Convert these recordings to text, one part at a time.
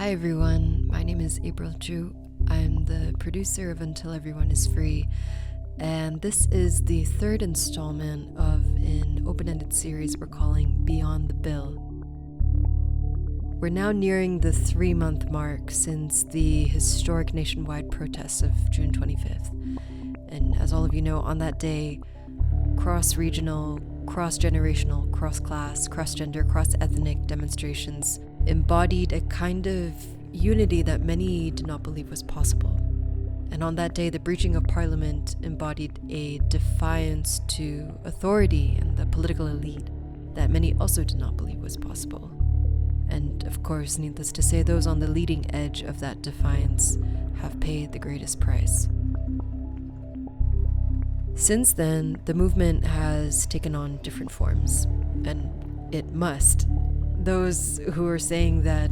Hi everyone, my name is April Chu. I'm the producer of Until Everyone is Free, and this is the third installment of an open-ended series we're calling Beyond the Bill. We're now nearing the 3-month mark since the historic nationwide protests of June 25th. And as all of you know, on that day, cross-regional, cross-generational, cross-class, cross-gender, cross-ethnic demonstrations embodied a kind of unity that many did not believe was possible. And on that day, the breaching of parliament embodied a defiance to authority and the political elite that many also did not believe was possible. And of course, needless to say, those on the leading edge of that defiance have paid the greatest price. Since then, the movement has taken on different forms, and it must. Those who are saying that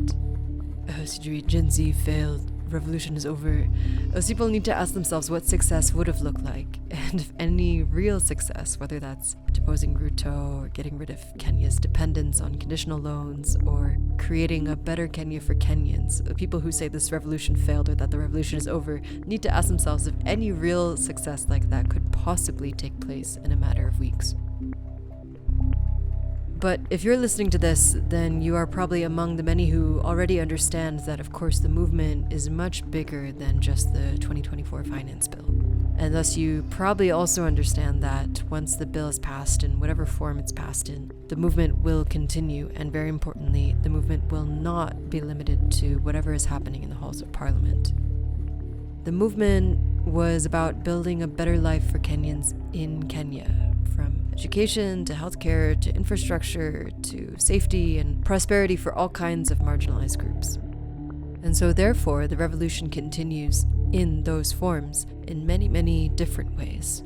Gen Z failed, revolution is over, those people need to ask themselves what success would have looked like, and if any real success, whether that's deposing Ruto or getting rid of Kenya's dependence on conditional loans or creating a better Kenya for Kenyans. The people who say this revolution failed or that the revolution is over need to ask themselves if any real success like that could possibly take place in a matter of weeks. But if you're listening to this, then you are probably among the many who already understand that, of course, the movement is much bigger than just the 2024 finance bill. And thus you probably also understand that once the bill is passed in whatever form it's passed in, the movement will continue, and very importantly, the movement will not be limited to whatever is happening in the halls of parliament. The movement was about building a better life for Kenyans in Kenya, from education to healthcare to infrastructure to safety and prosperity for all kinds of marginalized groups. And so therefore, the revolution continues in those forms in many, many different ways.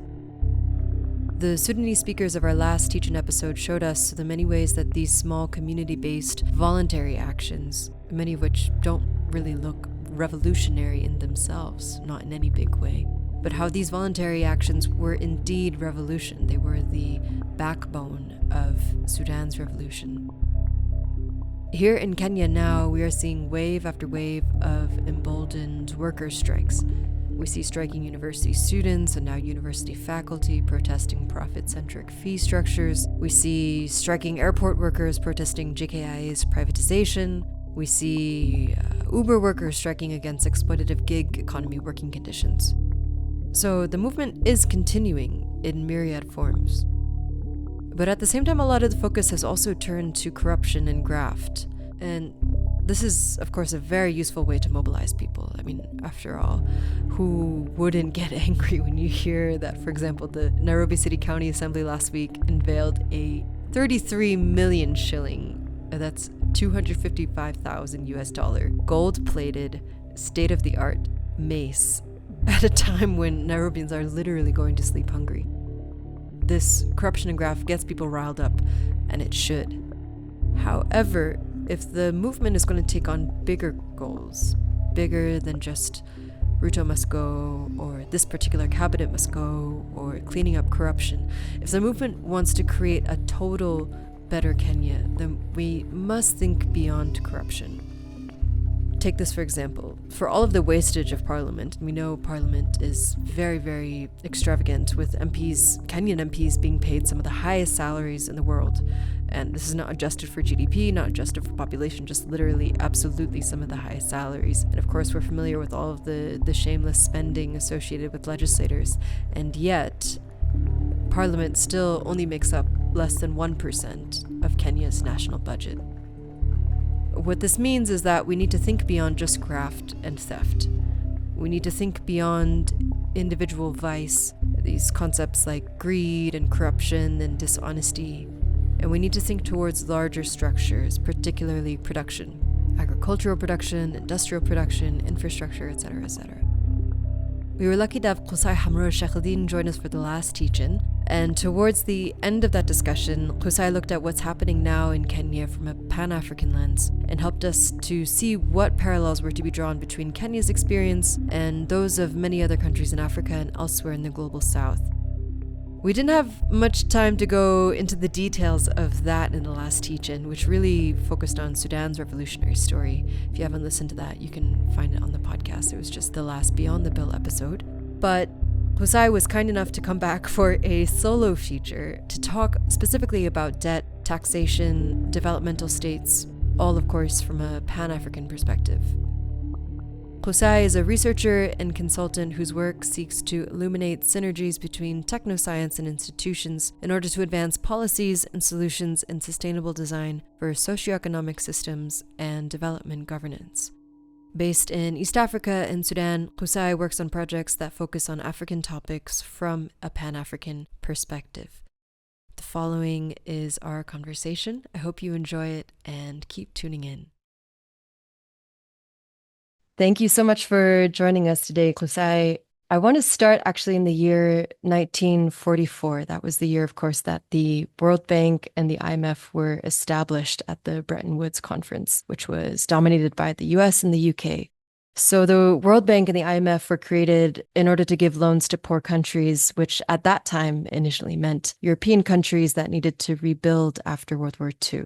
The Sudanese speakers of our last teach-in episode showed us the many ways that these small community-based voluntary actions, many of which don't really look revolutionary in themselves, not in any big way, but how these voluntary actions were indeed revolution. They were the backbone of Sudan's revolution. Here in Kenya now, we are seeing wave after wave of emboldened worker strikes. We see striking university students and now university faculty protesting profit-centric fee structures. We see striking airport workers protesting JKIA's privatization. We see Uber workers striking against exploitative gig economy working conditions. So the movement is continuing in myriad forms. But at the same time, a lot of the focus has also turned to corruption and graft. And this is, of course, a very useful way to mobilize people. I mean, after all, who wouldn't get angry when you hear that, for example, the Nairobi City County Assembly last week unveiled a 33 million shilling, that's 255,000 US dollar, gold-plated, state-of-the-art mace at a time when Nairobians are literally going to sleep hungry. This corruption and graft gets people riled up, and it should. However, if the movement is going to take on bigger goals, bigger than just Ruto must go, or this particular cabinet must go, or cleaning up corruption, if the movement wants to create a total better Kenya, then we must think beyond corruption. Take this for example. For all of the wastage of parliament, we know parliament is very, very extravagant, with Kenyan MPs being paid some of the highest salaries in the world. And this is not adjusted for GDP, not adjusted for population, just literally absolutely some of the highest salaries. And of course, we're familiar with all of the shameless spending associated with legislators. And yet, parliament still only makes up less than 1% of Kenya's national budget. What this means is that we need to think beyond just graft and theft. We need to think beyond individual vice, these concepts like greed and corruption and dishonesty. And we need to think towards larger structures, particularly production, agricultural production, industrial production, infrastructure, etc., etc. We were lucky to have Gussai Hamror Sheikheldin join us for the last teach-in, and towards the end of that discussion, Gussai looked at what's happening now in Kenya from a Pan-African lens and helped us to see what parallels were to be drawn between Kenya's experience and those of many other countries in Africa and elsewhere in the global south. We didn't have much time to go into the details of that in the last teach-in, which really focused on Sudan's revolutionary story. If you haven't listened to that, you can find it on the podcast. It was just the last Beyond the Bill episode. But Gussai was kind enough to come back for a solo feature to talk specifically about debt, taxation, developmental states, all of course from a Pan-African perspective. Gussai is a researcher and consultant whose work seeks to illuminate synergies between technoscience and institutions in order to advance policies and solutions in sustainable design for socioeconomic systems and development governance. Based in East Africa and Sudan, Gussai works on projects that focus on African topics from a Pan-African perspective. The following is our conversation. I hope you enjoy it and keep tuning in. Thank you so much for joining us today, Gussai. I want to start actually in the year 1944. That was the year, of course, that the World Bank and the IMF were established at the Bretton Woods Conference, which was dominated by the US and the UK. So the World Bank and the IMF were created in order to give loans to poor countries, which at that time initially meant European countries that needed to rebuild after World War II.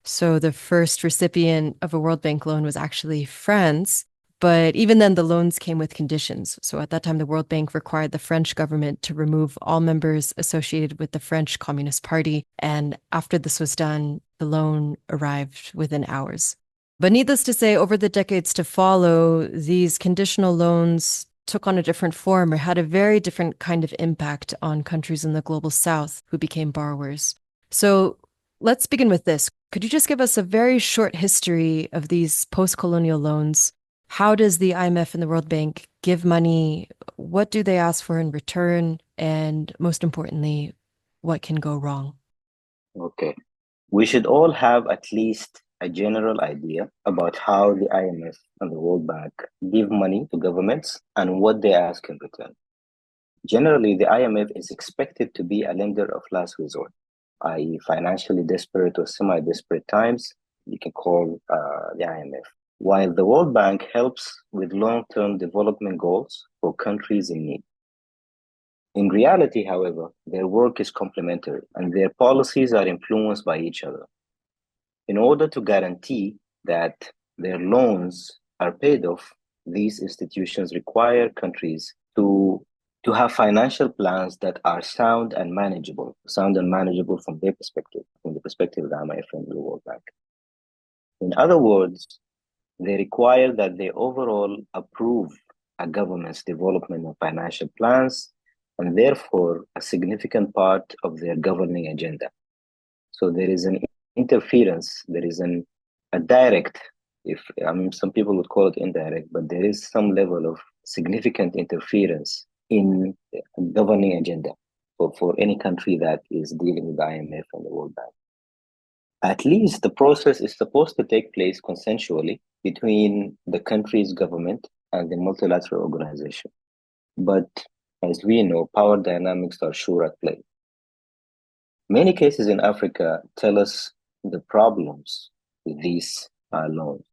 So the first recipient of a World Bank loan was actually France. But even then, the loans came with conditions. So at that time, the World Bank required the French government to remove all members associated with the French Communist Party. And after this was done, the loan arrived within hours. But needless to say, over the decades to follow, these conditional loans took on a different form or had a very different kind of impact on countries in the global south who became borrowers. So let's begin with this. Could you just give us a very short history of these post-colonial loans? How does the IMF and the World Bank give money? What do they ask for in return? And most importantly, what can go wrong? Okay. We should all have at least a general idea about how the IMF and the World Bank give money to governments and what they ask in return. Generally, the IMF is expected to be a lender of last resort, i.e., financially desperate or semi-desperate times, you can call the IMF. While the World Bank helps with long-term development goals for countries in need. In reality, however, their work is complementary and their policies are influenced by each other. In order to guarantee that their loans are paid off, these institutions require countries to have financial plans that are sound and manageable from their perspective, from the perspective of the IMF and the World Bank. In other words, they require that they overall approve a government's development and financial plans, and therefore a significant part of their governing agenda. So there is an interference, there is a direct, some people would call it indirect, but there is some level of significant interference in the governing agenda for any country that is dealing with the IMF and the World Bank. At least the process is supposed to take place consensually between the country's government and the multilateral organization. But as we know, power dynamics are sure at play. Many cases in Africa tell us the problems with these loans.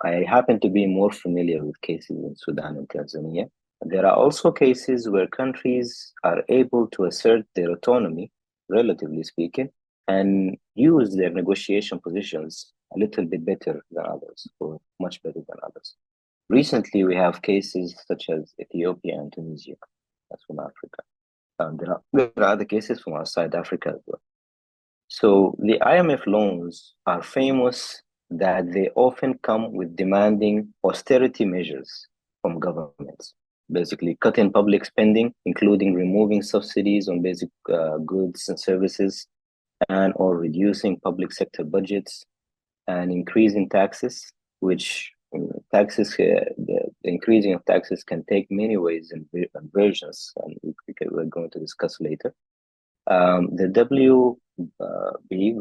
I happen to be more familiar with cases in Sudan and Tanzania. There are also cases where countries are able to assert their autonomy, relatively speaking, and use their negotiation positions a little bit better than others, or much better than others. Recently, we have cases such as Ethiopia and Tunisia. That's from Africa. There are other cases from outside Africa as well. So the IMF loans are famous that they often come with demanding austerity measures from governments, basically cutting public spending, including removing subsidies on basic goods and services, and or reducing public sector budgets and increasing taxes, which the increasing of taxes can take many ways and versions, and we're going to discuss later. The WB,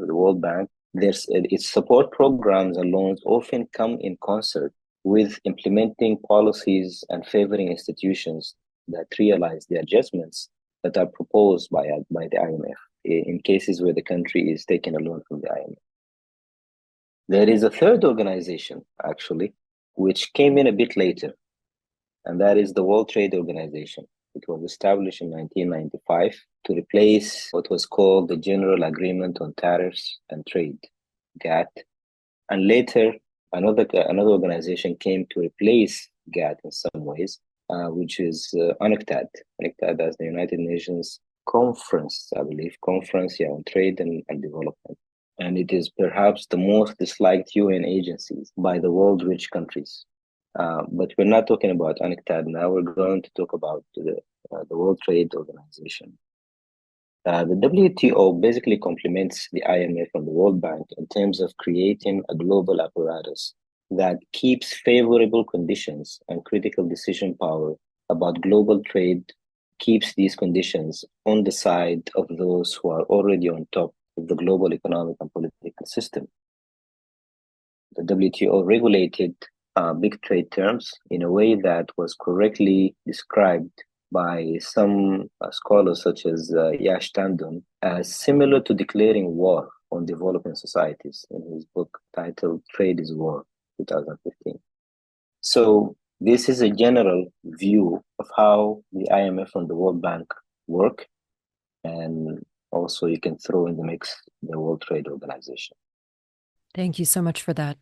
the World Bank, its support programs and loans often come in concert with implementing policies and favoring institutions that realize the adjustments that are proposed by the IMF in cases where the country is taking a loan from the IMF. There is a third organization, actually, which came in a bit later, and that is the World Trade Organization. It was established in 1995 to replace what was called the General Agreement on Tariffs and Trade, GATT. And later, another organization came to replace GATT in some ways, which is UNCTAD. UNCTAD as the United Nations Conference, I believe, Conference on Trade and Development. And it is perhaps the most disliked UN agencies by the world's rich countries. But we're not talking about UNCTAD now. We're going to talk about the World Trade Organization. The WTO basically complements the IMF and the World Bank in terms of creating a global apparatus that keeps favorable conditions and critical decision power about global trade, keeps these conditions on the side of those who are already on top of the global economic and political system. The WTO regulated big trade terms in a way that was correctly described by some scholars such as Yash Tandon as similar to declaring war on developing societies in his book titled Trade is War, 2015. So this is a general view of how the IMF and the World Bank work. And also you can throw in the mix the World Trade Organization. Thank you so much for that.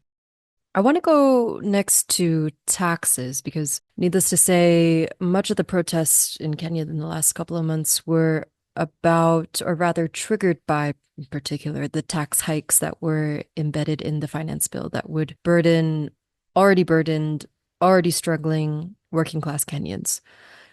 I want to go next to taxes because, needless to say, much of the protests in Kenya in the last couple of months were about, or rather triggered by, in particular, the tax hikes that were embedded in the finance bill that would burdened, already struggling working class Kenyans.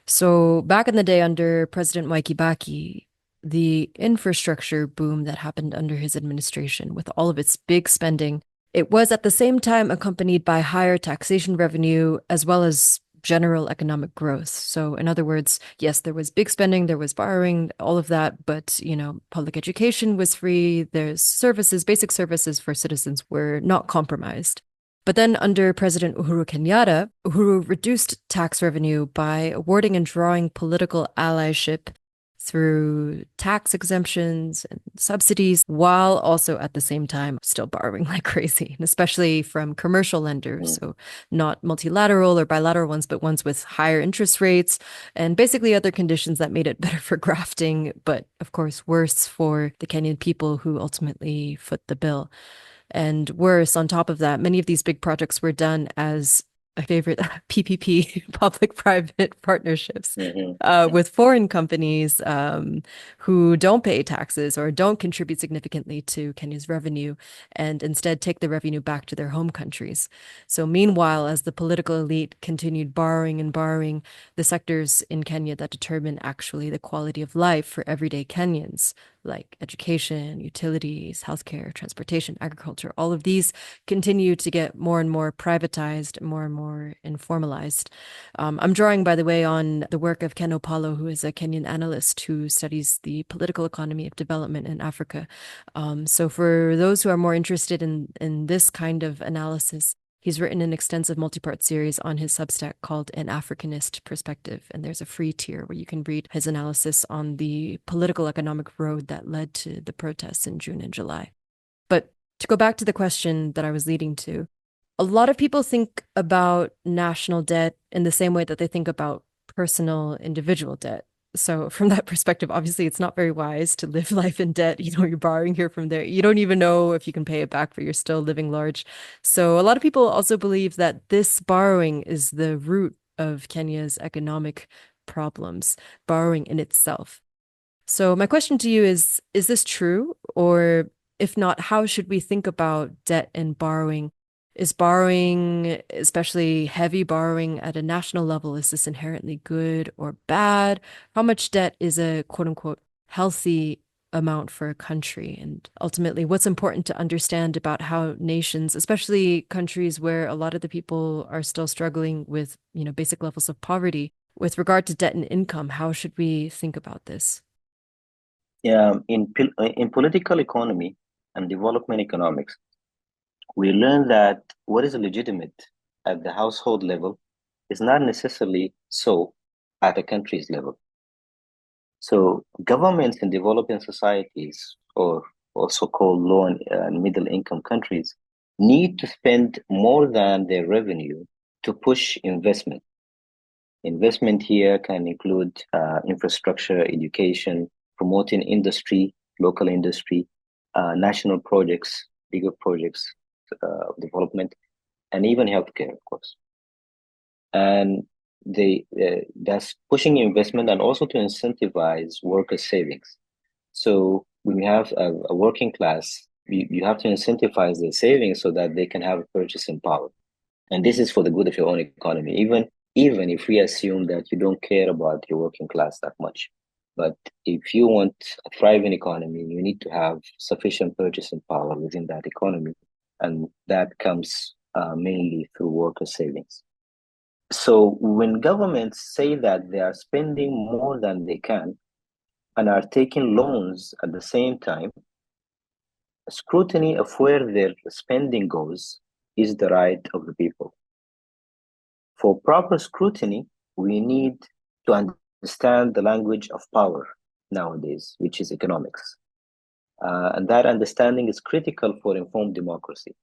So back in the day under President Mwai Kibaki, the infrastructure boom that happened under his administration with all of its big spending, it was at the same time accompanied by higher taxation revenue as well as general economic growth. So in other words, yes, there was big spending, there was borrowing, all of that, but public education was free, there's services, basic services for citizens were not compromised. But then under President Uhuru Kenyatta, Uhuru reduced tax revenue by awarding and drawing political allyship through tax exemptions and subsidies, while also at the same time still borrowing like crazy, especially from commercial lenders. So not multilateral or bilateral ones, but ones with higher interest rates and basically other conditions that made it better for grafting, but of course worse for the Kenyan people who ultimately foot the bill. And worse, on top of that, many of these big projects were done as my favorite PPP, public-private partnerships, with foreign companies who don't pay taxes or don't contribute significantly to Kenya's revenue and instead take the revenue back to their home countries. So meanwhile, as the political elite continued borrowing and borrowing, the sectors in Kenya that determine actually the quality of life for everyday Kenyans, like education, utilities, healthcare, transportation, agriculture, all of these continue to get more and more privatized, more and more informalized. I'm drawing, by the way, on the work of Ken Opalo, who is a Kenyan analyst who studies the political economy of development in Africa. So for those who are more interested in this kind of analysis, he's written an extensive multi-part series on his Substack called An Africanist Perspective, and there's a free tier where you can read his analysis on the political economic road that led to the protests in June and July. But to go back to the question that I was leading to, a lot of people think about national debt in the same way that they think about personal individual debt. So from that perspective, obviously, it's not very wise to live life in debt. You're borrowing here from there. You don't even know if you can pay it back, but you're still living large. So a lot of people also believe that this borrowing is the root of Kenya's economic problems, borrowing in itself. So my question to you is this true? Or if not, how should we think about debt and borrowing? Is borrowing, especially heavy borrowing at a national level, is this inherently good or bad? How much debt is a quote unquote healthy amount for a country? And ultimately, what's important to understand about how nations, especially countries where a lot of the people are still struggling with, basic levels of poverty, with regard to debt and income, how should we think about this? Yeah, in political economy and development economics, we learn that what is legitimate at the household level is not necessarily so at a country's level. So governments in developing societies, or also called low and middle income countries, need to spend more than their revenue to push investment. Investment here can include infrastructure, education, promoting industry, local industry, national projects, bigger projects of development, and even healthcare, of course. And that's pushing investment and also to incentivize worker savings. So when you have a working class, you have to incentivize their savings so that they can have purchasing power. And this is for the good of your own economy, even if we assume that you don't care about your working class that much. But if you want a thriving economy, you need to have sufficient purchasing power within that economy. And that comes mainly through worker savings. So when governments say that they are spending more than they can and are taking loans at the same time, scrutiny of where their spending goes is the right of the people. For proper scrutiny, we need to understand the language of power nowadays, which is economics. And that understanding is critical for informed democracy.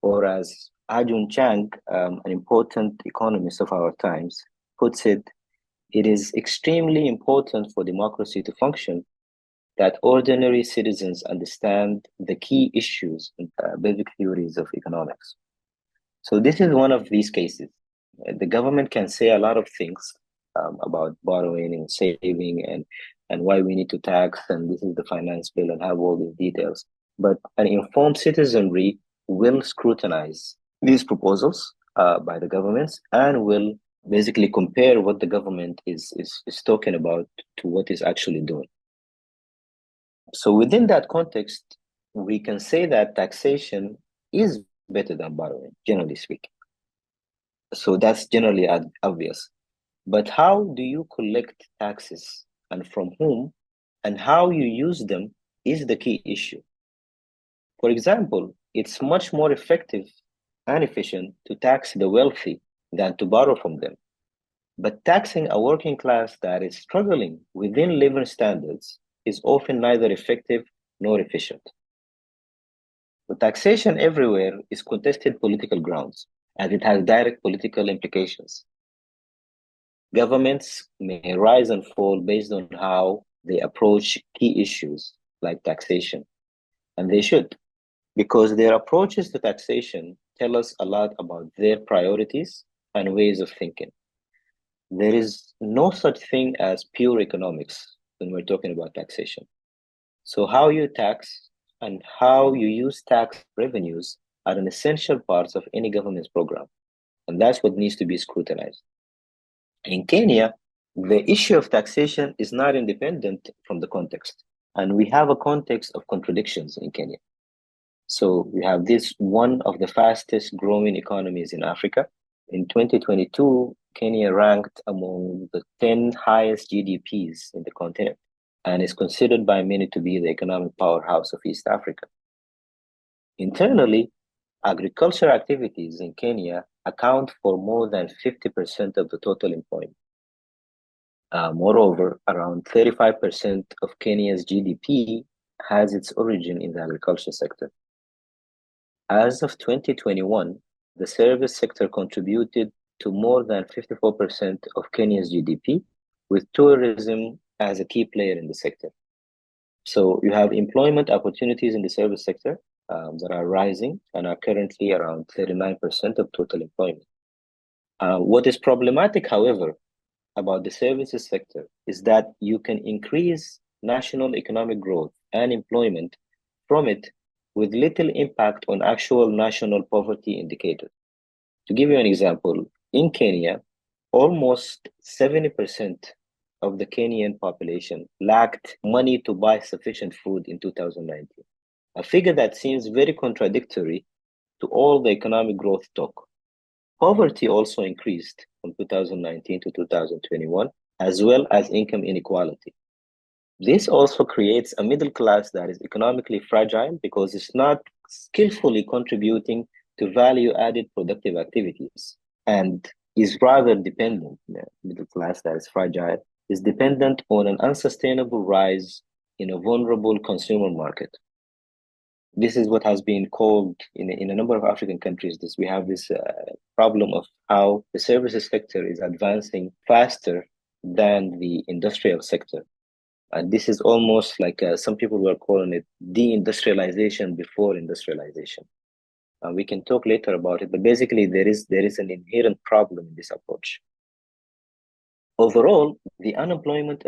Or as Ajun Chang, an important economist of our times, puts it, it is extremely important for democracy to function that ordinary citizens understand the key issues and basic theories of economics. So this is one of these cases. The government can say a lot of things about borrowing and saving and why we need to tax, and this is the finance bill and have all these details. But an informed citizenry will scrutinize these proposals by the governments and will basically compare what the government is talking about to what is actually doing. So within that context, we can say that taxation is better than borrowing, generally speaking. So that's generally obvious. But how do you collect taxes and from whom and how you use them is the key issue. For example, it's much more effective and efficient to tax the wealthy than to borrow from them. But taxing a working class that is struggling within living standards is often neither effective nor efficient. The taxation everywhere is contested political grounds, as it has direct political implications. Governments may rise and fall based on how they approach key issues like taxation, and they should, because their approaches to taxation tell us a lot about their priorities and ways of thinking. There is no such thing as pure economics when we're talking about taxation. So how you tax and how you use tax revenues are an essential parts of any government's program. And that's what needs to be scrutinized. In Kenya, the issue of taxation is not independent from the context. And we have a context of contradictions in Kenya. So we have this one of the fastest growing economies in Africa. In 2022, Kenya ranked among the 10 highest GDPs in the continent and is considered by many to be the economic powerhouse of East Africa. Internally, agricultural activities in Kenya account for more than 50% of the total employment. Moreover, around 35% of Kenya's GDP has its origin in the agriculture sector. As of 2021, the service sector contributed to more than 54% of Kenya's GDP, with tourism as a key player in the sector. So you have employment opportunities in the service sector that are rising and are currently around 39% of total employment. What is problematic, however, about the services sector is that you can increase national economic growth and employment from it with little impact on actual national poverty indicators. To give you an example, in Kenya, almost 70% of the Kenyan population lacked money to buy sufficient food in 2019, a figure that seems very contradictory to all the economic growth talk. Poverty also increased from 2019 to 2021, as well as income inequality. This also creates a middle class that is economically fragile because it's not skillfully contributing to value-added productive activities and is rather dependent, the middle class that is fragile, is dependent on an unsustainable rise in a vulnerable consumer market. This is what has been called in a number of African countries. We have this problem of how the services sector is advancing faster than the industrial sector. And this is almost like some people were calling it deindustrialization before industrialization. We can talk later about it, but basically there is an inherent problem in this approach. Overall, the unemployment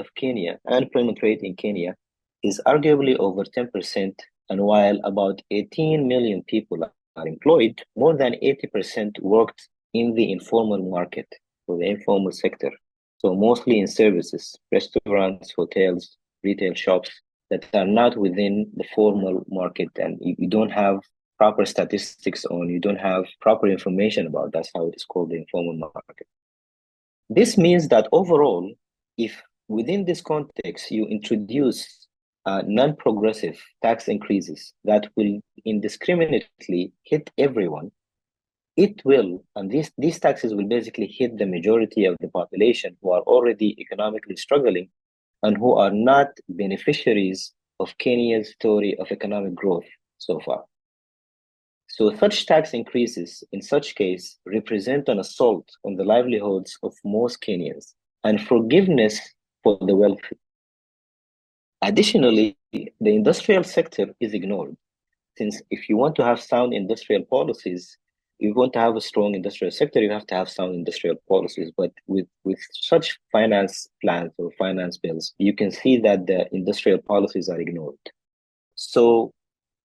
rate in Kenya is arguably over 10%, and while about 18 million people are employed, more than 80% worked in the informal market, or the informal sector. So mostly in services, restaurants, hotels, retail shops that are not within the formal market, and you don't have proper statistics on, you don't have proper information about. That's how it is called, the informal market. This means that overall, if within this context you introduce non-progressive tax increases that will indiscriminately hit everyone, it will, and these taxes will basically hit the majority of the population who are already economically struggling and who are not beneficiaries of Kenya's story of economic growth so far. So such tax increases in such case represent an assault on the livelihoods of most Kenyans and forgiveness for the wealthy. Additionally, the industrial sector is ignored, since if you want to have sound industrial policies, you want to have a strong industrial sector, you have to have sound industrial policies. But with such finance plans or finance bills, you can see that the industrial policies are ignored. So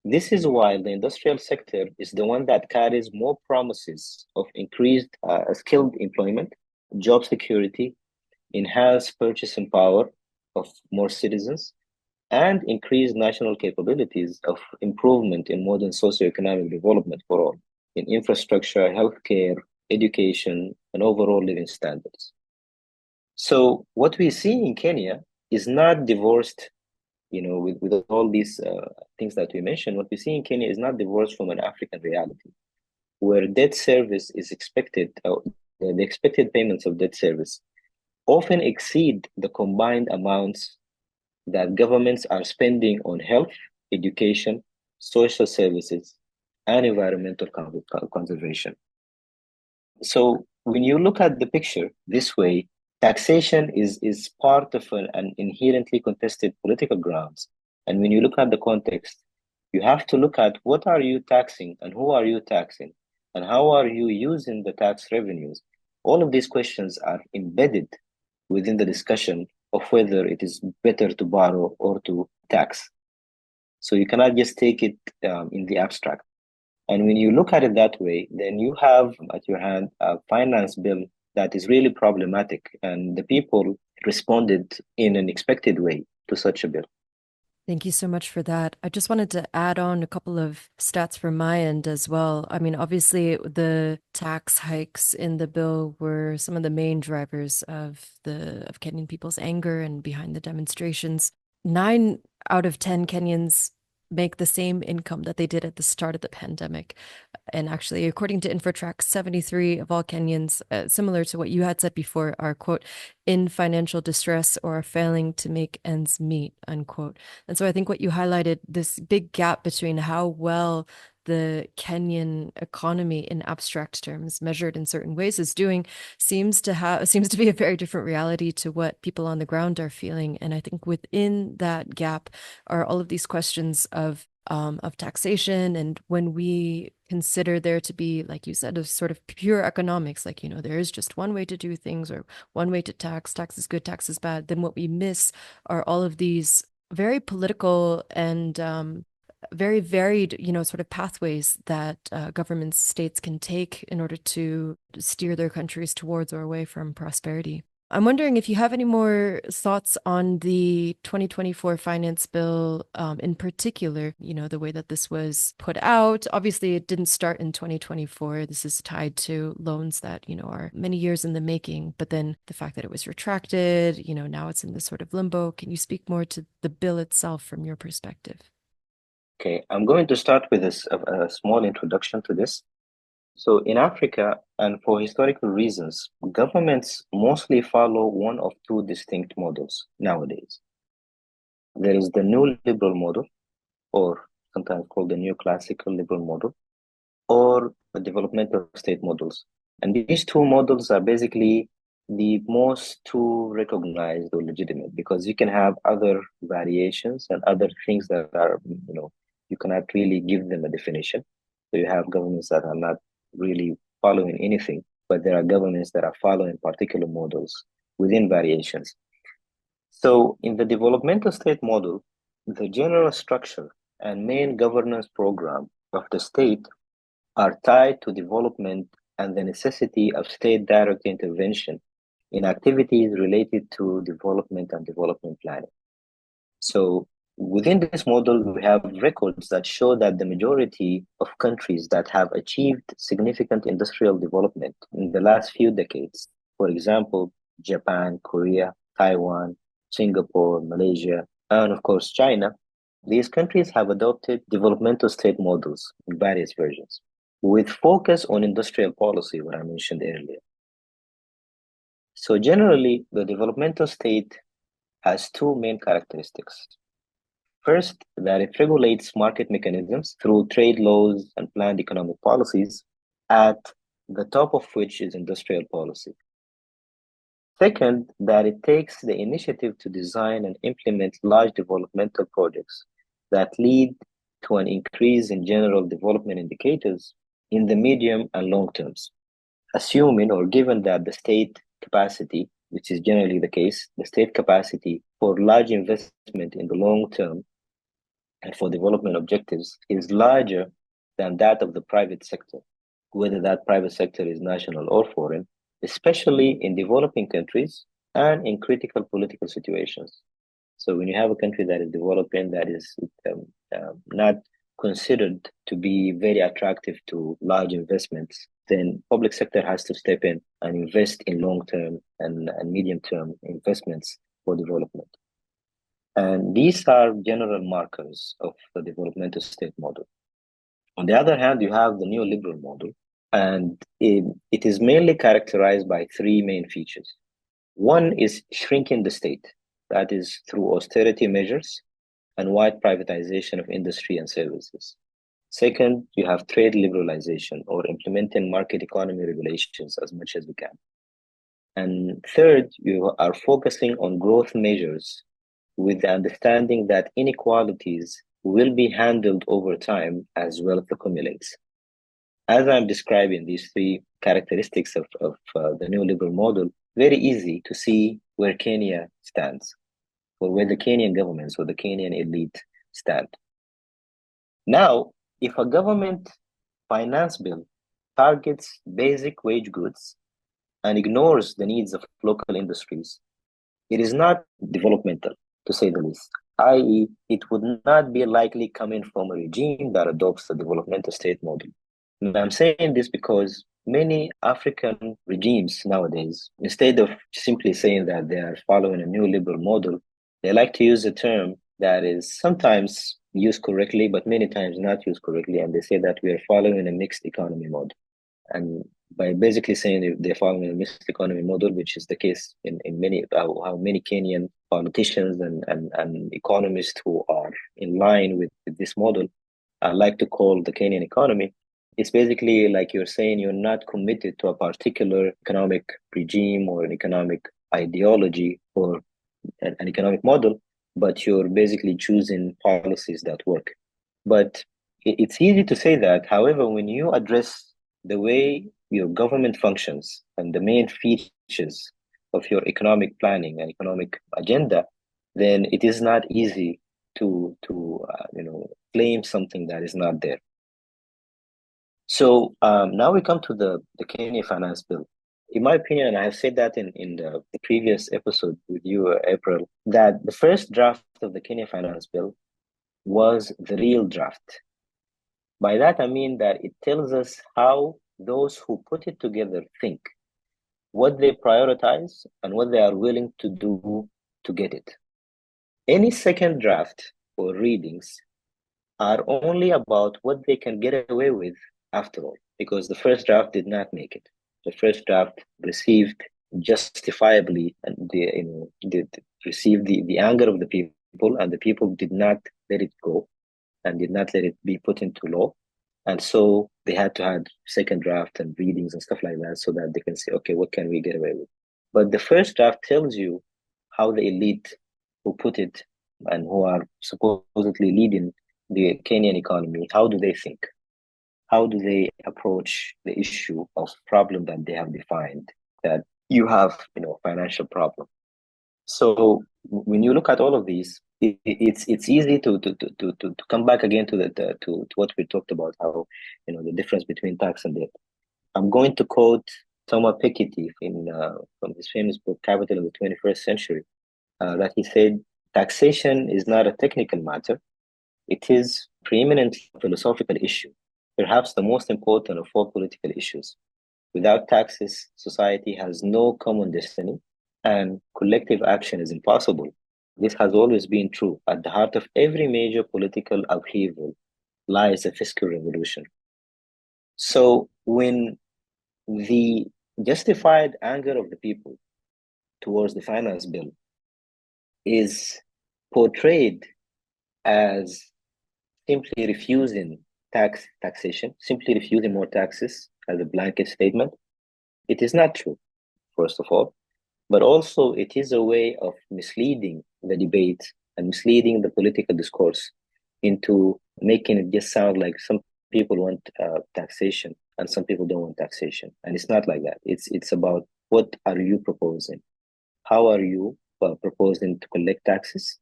this is why the industrial sector is the one that carries more promises of increased skilled employment, job security, enhanced purchasing power of more citizens, and increased national capabilities of improvement in modern socioeconomic development for all, in infrastructure, healthcare, education, and overall living standards. So what we see in Kenya is not divorced, with all these things that we mentioned. What we see in Kenya is not divorced from an African reality, where debt service is expected, the expected payments of debt service often exceed the combined amounts that governments are spending on health, education, social services, and environmental conservation. So when you look at the picture this way, taxation is part of an inherently contested political grounds. And when you look at the context, you have to look at what are you taxing and who are you taxing and how are you using the tax revenues. All of these questions are embedded within the discussion of whether it is better to borrow or to tax. So you cannot just take it in the abstract. And when you look at it that way, then you have at your hand a finance bill that is really problematic, and the people responded in an expected way to such a bill. Thank you so much for that. I just wanted to add on a couple of stats from my end as well. I mean, obviously, the tax hikes in the bill were some of the main drivers of Kenyan people's anger and behind the demonstrations. 9 out of 10 Kenyans make the same income that they did at the start of the pandemic. And actually, according to InfoTrack, 73 of all Kenyans, similar to what you had said before, are, quote, in financial distress or are failing to make ends meet, unquote. And so I think what you highlighted, this big gap between how well the Kenyan economy in abstract terms measured in certain ways is doing seems to be a very different reality to what people on the ground are feeling. And I think within that gap are all of these questions of taxation. And when we consider there to be, like you said, a sort of pure economics, like, there is just one way to do things or one way to tax is good, tax is bad, then what we miss are all of these very political and very varied, sort of pathways that governments, states can take in order to steer their countries towards or away from prosperity. I'm wondering if you have any more thoughts on the 2024 finance bill, in particular, the way that this was put out. Obviously, it didn't start in 2024. This is tied to loans that, are many years in the making. But then the fact that it was retracted, now it's in this sort of limbo. Can you speak more to the bill itself from your perspective? Okay, I'm going to start with a small introduction to this. So in Africa, and for historical reasons, governments mostly follow one of two distinct models nowadays. There is the new liberal model, or sometimes called the neoclassical liberal model, or the developmental state models. And these two models are basically the most two recognized or legitimate, because you can have other variations and other things that are, you cannot really give them a definition. So you have governments that are not really following anything, but there are governments that are following particular models within variations. So in the developmental state model, the general structure and main governance program of the state are tied to development and the necessity of state direct intervention in activities related to development and development planning. So within this model, we have records that show that the majority of countries that have achieved significant industrial development in the last few decades, for example, Japan, Korea, Taiwan, Singapore, Malaysia, and of course, China, these countries have adopted developmental state models in various versions with focus on industrial policy, what I mentioned earlier. So generally, the developmental state has two main characteristics. First, that it regulates market mechanisms through trade laws and planned economic policies, at the top of which is industrial policy. Second, that it takes the initiative to design and implement large developmental projects that lead to an increase in general development indicators in the medium and long terms, assuming or given that the state capacity, which is generally the case, the state capacity for large investment in the long term and for development objectives is larger than that of the private sector, whether that private sector is national or foreign, especially in developing countries and in critical political situations. So when you have a country that is developing, that is not considered to be very attractive to large investments, then public sector has to step in and invest in long-term and medium-term investments for development. And these are general markers of the developmental state model. On the other hand, you have the neoliberal model, and it is mainly characterized by three main features. One is shrinking the state, that is through austerity measures and wide privatization of industry and services. Second, you have trade liberalization or implementing market economy regulations as much as we can. And third, you are focusing on growth measures with the understanding that inequalities will be handled over time as wealth accumulates. As I'm describing these three characteristics of the neoliberal model, very easy to see where Kenya stands, or where the Kenyan governments or the Kenyan elite stand. Now, if a government finance bill targets basic wage goods and ignores the needs of local industries, it is not developmental, to say the least, i.e., it would not be likely coming from a regime that adopts the developmental state model. And I'm saying this because many African regimes nowadays, instead of simply saying that they are following a neoliberal model, they like to use a term that is sometimes used correctly, but many times not used correctly. And they say that we are following a mixed economy model. And by basically saying they're following a mixed economy model, which is the case in many, how many Kenyan politicians and economists who are in line with this model like to call the Kenyan economy, it's basically like you're saying you're not committed to a particular economic regime or an economic ideology or an economic model, but you're basically choosing policies that work. But it's easy to say that. However, when you address the way your government functions and the main features of your economic planning and economic agenda, then it is not easy to claim something that is not there. So now we come to the Kenya Finance Bill. In my opinion, and I have said that in the previous episode with you, April, that the first draft of the Kenya Finance Bill was the real draft. By that, I mean that it tells us how those who put it together think, what they prioritize, and what they are willing to do to get it. Any second draft or readings are only about what they can get away with after all, because the first draft did not make it. The first draft received justifiably and received the anger of the people, and the people did not let it go. and did not let it be put into law. And so they had to have second draft and readings and stuff like that so that they can say, okay, what can we get away with? But the first draft tells you how the elite who put it and who are supposedly leading the Kenyan economy, how do they think? How do they approach the issue of problem that they have defined, that you have, financial problem? So when you look at all of these, it's easy to come back again to what we talked about, how the difference between tax and debt. I'm going to quote Thomas Piketty from his famous book Capital of the 21st Century, that he said, "Taxation is not a technical matter; it is preeminently a philosophical issue, perhaps the most important of all political issues. Without taxes, society has no common destiny, and collective action is impossible. This has always been true. At the heart of every major political upheaval lies a fiscal revolution." So when the justified anger of the people towards the finance bill is portrayed as simply refusing taxation, simply refusing more taxes as a blanket statement, it is not true, first of all. But also, it is a way of misleading the debate and misleading the political discourse into making it just sound like some people want taxation and some people don't want taxation. And it's not like that. It's about, what are you proposing? How are you proposing to collect taxes?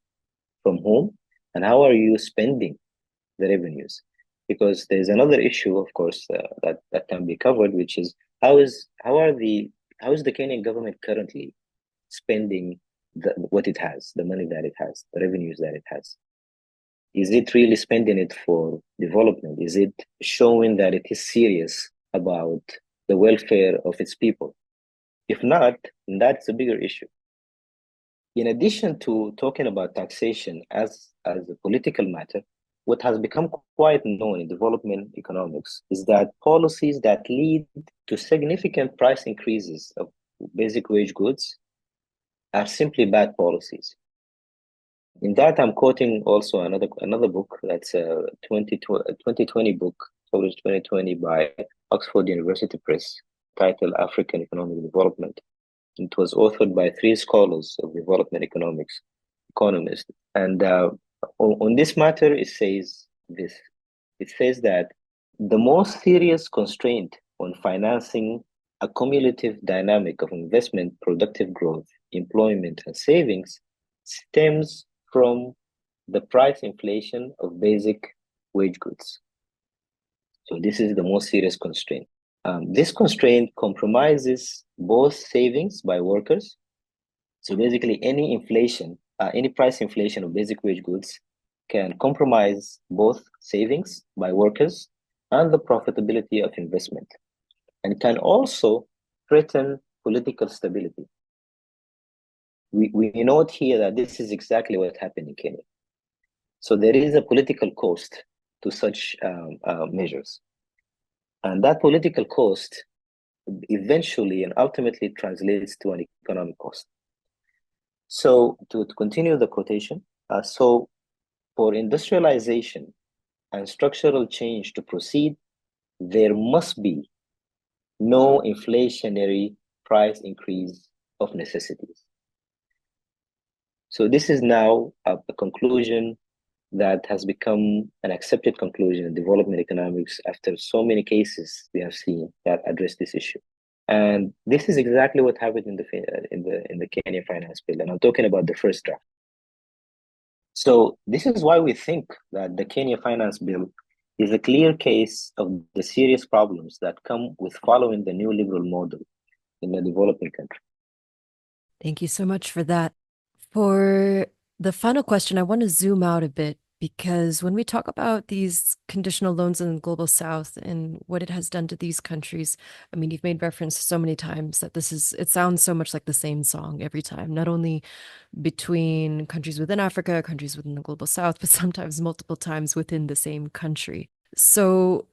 From whom? And how are you spending the revenues? Because there's another issue, of course, that can be covered, which is how is the Kenyan government currently spending what it has, the money that it has, the revenues that it has? Is it really spending it for development? Is it showing that it is serious about the welfare of its people? If not, then that's a bigger issue. In addition to talking about taxation as a political matter, what has become quite known in development economics is that policies that lead to significant price increases of basic wage goods are simply bad policies. In that, I'm quoting also another book that's a 2020 book, published 2020 by Oxford University Press, titled African Economic Development. It was authored by three scholars of development economists. And on this matter, it says this. It says that the most serious constraint on financing a cumulative dynamic of investment, productive growth, employment, and savings stems from the price inflation of basic wage goods. So this is the most serious constraint. This constraint compromises both savings by workers. So basically, any price inflation of basic wage goods can compromise both savings by workers and the profitability of investment, and can also threaten political stability. We note here that this is exactly what happened in Kenya. So there is a political cost to such measures. And that political cost eventually and ultimately translates to an economic cost. So to continue the quotation, so for industrialization and structural change to proceed, there must be no inflationary price increase of necessities. So this is now a conclusion that has become an accepted conclusion in development economics after so many cases we have seen that address this issue. And this is exactly what happened in the Kenya finance bill, and I'm talking about the first draft. So this is why we think that the Kenya finance bill is a clear case of the serious problems that come with following the new liberal model in a developing country. Thank you so much for that. For the final question, I want to zoom out a bit, because when we talk about these conditional loans in the global south and what it has done to these countries, I mean, you've made reference so many times that it sounds so much like the same song every time, not only between countries within Africa, countries within the global south, but sometimes multiple times within the same country. So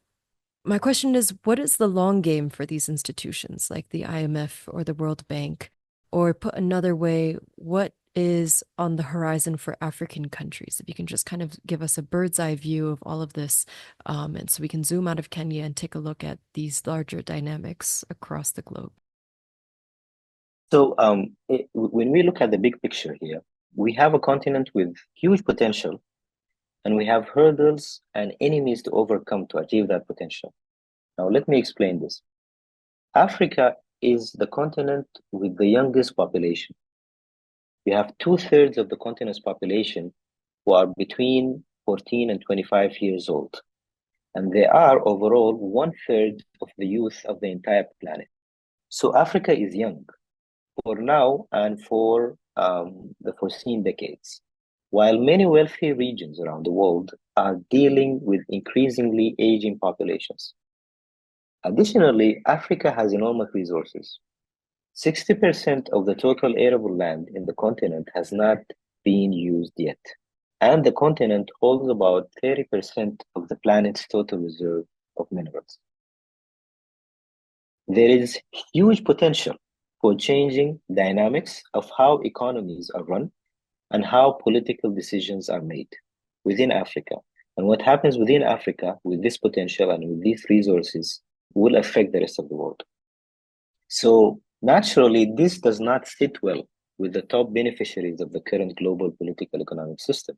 my question is, what is the long game for these institutions like the IMF or the World Bank? Or put another way, what is on the horizon for African countries? If you can just kind of give us a bird's eye view of all of this, and so we can zoom out of Kenya and take a look at these larger dynamics across the globe. So, when we look at the big picture here, we have a continent with huge potential, and we have hurdles and enemies to overcome to achieve that potential. Now, let me explain this. Africa is the continent with the youngest population. We have 2/3 of the continent's population who are between 14 and 25 years old. And they are overall 1/3 of the youth of the entire planet. So Africa is young for now and for the foreseen decades, while many wealthy regions around the world are dealing with increasingly aging populations. Additionally, Africa has enormous resources. 60% of the total arable land in the continent has not been used yet, and the continent holds about 30% of the planet's total reserve of minerals. There is huge potential for changing dynamics of how economies are run and how political decisions are made within Africa. And what happens within Africa with this potential and with these resources will affect the rest of the world. So naturally, this does not sit well with the top beneficiaries of the current global political economic system.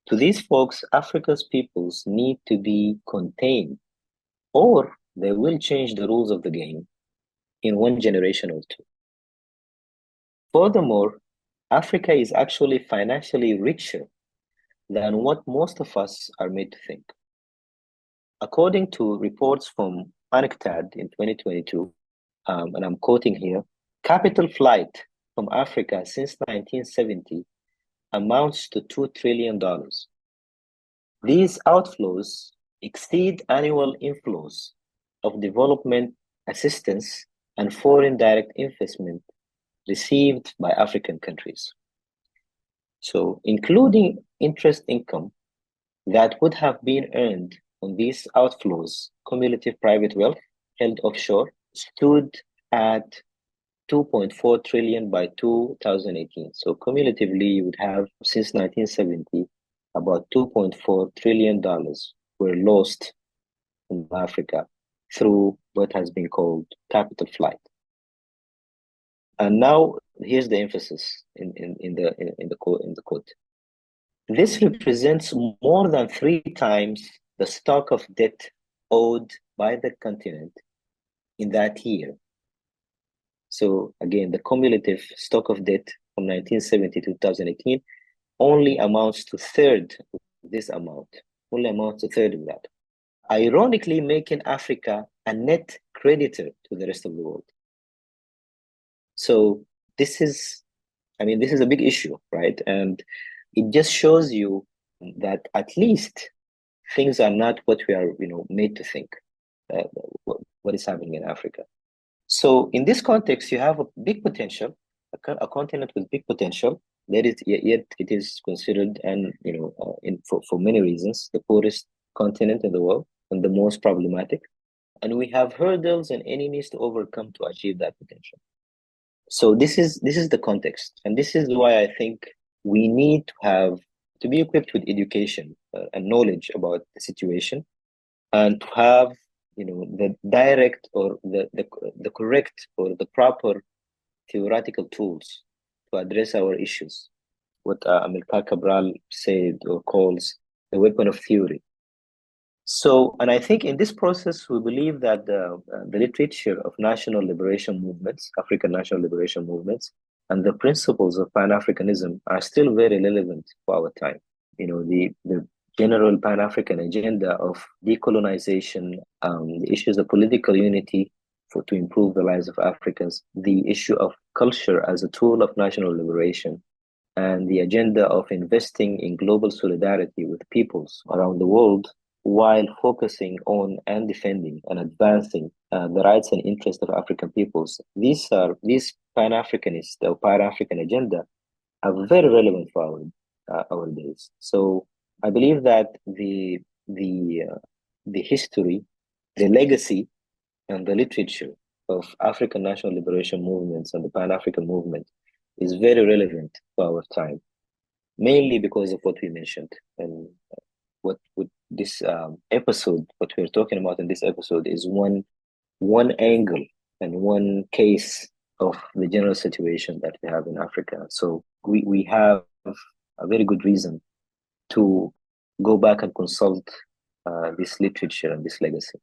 To these folks, Africa's peoples need to be contained, or they will change the rules of the game in one generation or two. Furthermore, Africa is actually financially richer than what most of us are made to think. According to reports from UNCTAD in 2022, and I'm quoting here, capital flight from Africa since 1970 amounts to $2 trillion. These outflows exceed annual inflows of development assistance and foreign direct investment received by African countries. So, including interest income that would have been earned on these outflows, cumulative private wealth held offshore stood at 2.4 trillion by 2018. So cumulatively, you would have since 1970 about $2.4 trillion were lost in Africa through what has been called capital flight. And now here's the emphasis in the quote. This represents more than 3 times the stock of debt owed by the continent in that year. So again, the cumulative stock of debt from 1970 to 2018 only amounts to third of this amount, only amounts to third of that. Ironically, making Africa a net creditor to the rest of the world. So this is a big issue, right? And it just shows you that at least things are not what we are, made to think. What is happening in Africa? So in this context, you have a big potential, a continent with big potential. That is yet it is considered, and for many reasons, the poorest continent in the world and the most problematic. And we have hurdles and enemies to overcome to achieve that potential. So this is the context, and this is why I think we need to be equipped with education and knowledge about the situation, and to have the direct or the correct or the proper theoretical tools to address our issues. What Amilcar Cabral said or calls the weapon of theory. So, and I think in this process, we believe that the literature of national liberation movements, African national liberation movements, and the principles of Pan-Africanism are still very relevant for our time. The general Pan-African agenda of decolonization, the issues of political unity to improve the lives of Africans, the issue of culture as a tool of national liberation, and the agenda of investing in global solidarity with peoples around the world while focusing on and defending and advancing the rights and interests of African peoples. These Pan-Africanist or Pan-African agenda are very relevant for our days. So I believe that the history, the legacy, and the literature of African national liberation movements and the Pan-African movement is very relevant to our time, mainly because of what we mentioned. And what this episode, what we're talking about in this episode, is one angle and one case of the general situation that we have in Africa. So we have a very good reason to go back and consult this literature and this legacy.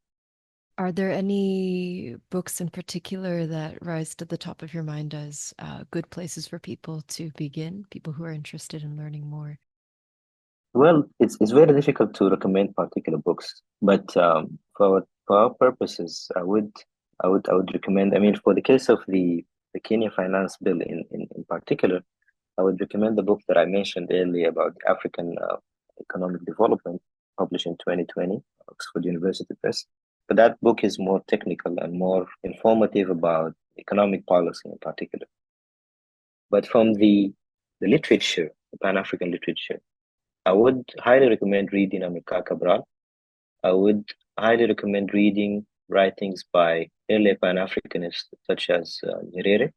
Are there any books in particular that rise to the top of your mind as good places for people to begin, people who are interested in learning more? Well, it's very difficult to recommend particular books, but for our purposes, I would recommend. I mean, for the case of the Kenya Finance Bill in particular, I would recommend the book that I mentioned earlier about African economic development, published in 2020, Oxford University Press. But that book is more technical and more informative about economic policy in particular. But from the literature, the Pan-African literature, I would highly recommend reading Amilcar Cabral. I would highly recommend reading writings by early Pan-Africanists such as Nyerere.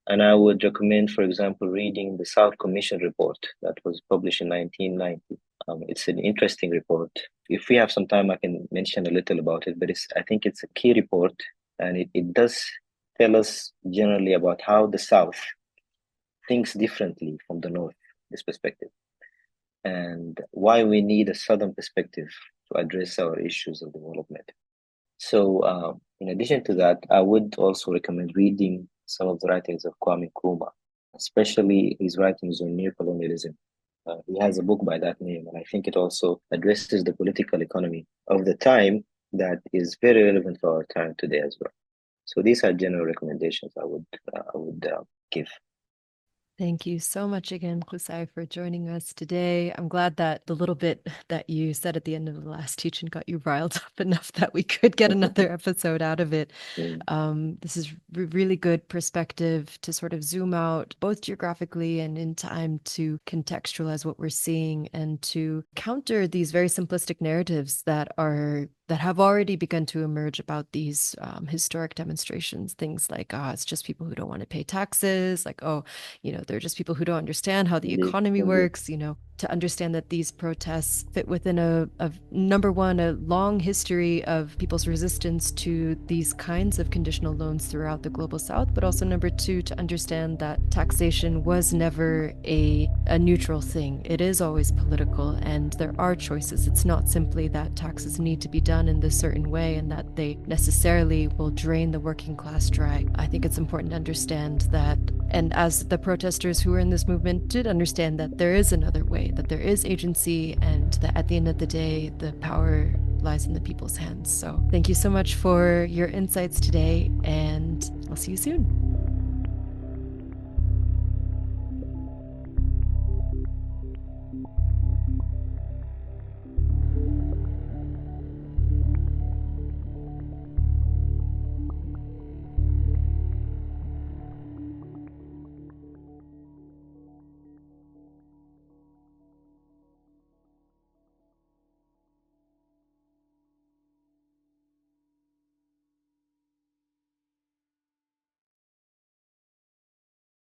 And I would recommend, for example, reading the South Commission report that was published in 1990. It's an interesting report. If we have some time, I can mention a little about it, but I think it's a key report, and it does tell us generally about how the South thinks differently from the North, this perspective, and why we need a Southern perspective to address our issues of development. So, in addition to that, I would also recommend reading some of the writings of Kwame Nkrumah, especially his writings on neocolonialism. He has a book by that name, and I think it also addresses the political economy of the time that is very relevant for our time today as well. So these are general recommendations I would give. Thank you so much again, Gussai, for joining us today. I'm glad that the little bit that you said at the end of the last teaching got you riled up enough that we could get another episode out of it. This is really good perspective to sort of zoom out, both geographically and in time, to contextualize what we're seeing and to counter these very simplistic narratives that have already begun to emerge about these historic demonstrations. Things like, it's just people who don't want to pay taxes, like, they're just people who don't understand how the Indeed, economy indeed. works, to understand that these protests fit within a number one, a long history of people's resistance to these kinds of conditional loans throughout the global south, but also number two, to understand that taxation was never a neutral thing. It is always political, and there are choices. It's not simply that taxes need to be done in this certain way and that they necessarily will drain the working class dry. I think it's important to understand that, and as the protesters who were in this movement did understand, that there is another way, that there is agency, and that at the end of the day, the power lies in the people's hands. So thank you so much for your insights today, and I'll see you soon.